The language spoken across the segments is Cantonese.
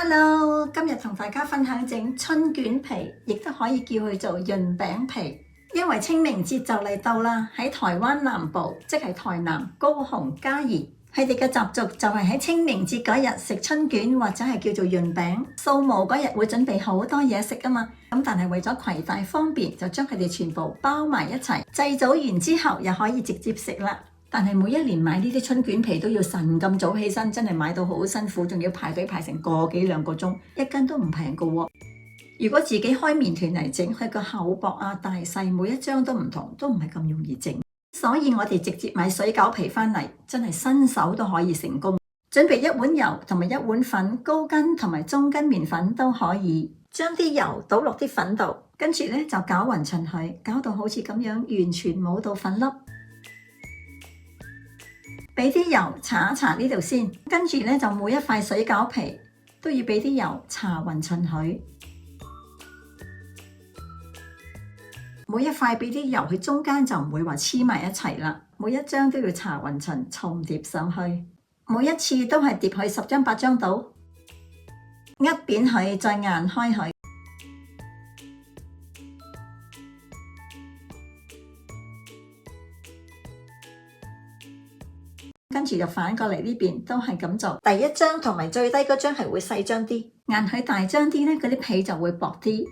Hello，今日同大家分享整春卷皮，亦都可以叫佢做潤餅皮。因為清明節就嚟到啦，喺台灣南部，即係台南、高雄、嘉義，佢哋嘅習俗就係喺清明節嗰日食春卷或者係叫做潤餅。掃墓嗰日會準備好多嘢食㗎嘛，咁但係為咗攜帶方便，就將佢哋全部包埋一齊，祭祖完之後又可以直接食啦。但係每一年買呢啲春卷皮都要晨咁早起身，真係買到好辛苦，仲要排隊排成個幾兩個鐘，一斤都唔平㗎喎。如果自己開麵團嚟整，佢個厚薄啊、大細每一張都唔同，都唔係咁容易整。所以我哋直接買水餃皮返嚟，真係新手都可以成功。準備1碗油同埋1碗粉，高筋同埋中筋麵粉都可以。將啲油倒落啲粉度，跟住咧就攪勻勻佢，攪到好似咁樣，完全冇到粉粒。俾啲油搽一搽呢度先，跟住咧就每一塊水餃皮都要俾啲油搽勻勻佢。每一塊俾啲油，佢中間就唔會話黐埋一齊啦。每一張都要搽勻勻，重疊上去。每一次都係疊佢10張8張到，握扁佢，再硬開佢。跟住就反過嚟呢邊都係咁做。第一張同埋最低嗰張係會細張啲，硬佢大張啲咧，嗰啲皮就會薄啲。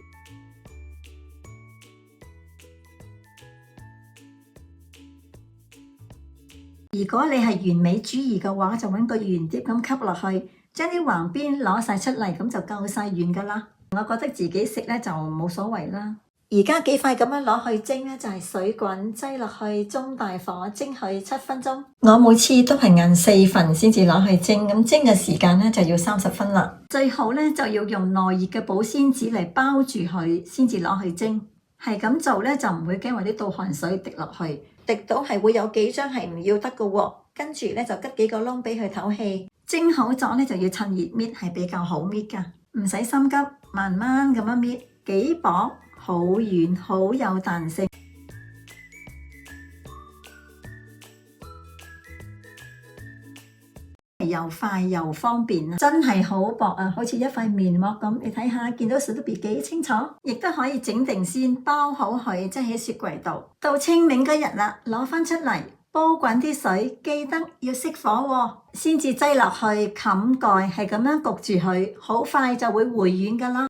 如果你係完美主義嘅話，就揾個圓碟咁吸落去，將啲橫邊攞晒出嚟，咁就夠晒圓噶啦。我覺得自己食咧就冇所謂啦。而家幾塊咁樣攞去蒸咧，就係水滾擠落去中大火蒸佢7分鐘。我每次都係按4份先至攞去蒸，咁蒸嘅時間咧就要30分啦。最好咧就要用耐熱嘅保鮮紙嚟包住佢，先至攞去蒸。係咁做咧就唔會驚話啲倒汗水滴落去，滴到係會有幾張係唔要得㗎喎。跟住咧就吉幾個窿俾佢透氣。蒸好咗咧就要趁熱搣，係比較好搣㗎，唔使心急，慢慢咁樣搣，幾薄。好軟，好有彈性，又快又方便，真係好薄啊！好似一塊面膜咁。你睇下，見到 Snoopy 幾清楚，亦都可以整定先，包好佢，即係喺雪櫃度。到清明嗰日啦，攞返出嚟，煲滾啲水，記得要熄火喎，先至擠落去，冚蓋，係咁樣焗住佢，好快就會回軟㗎啦。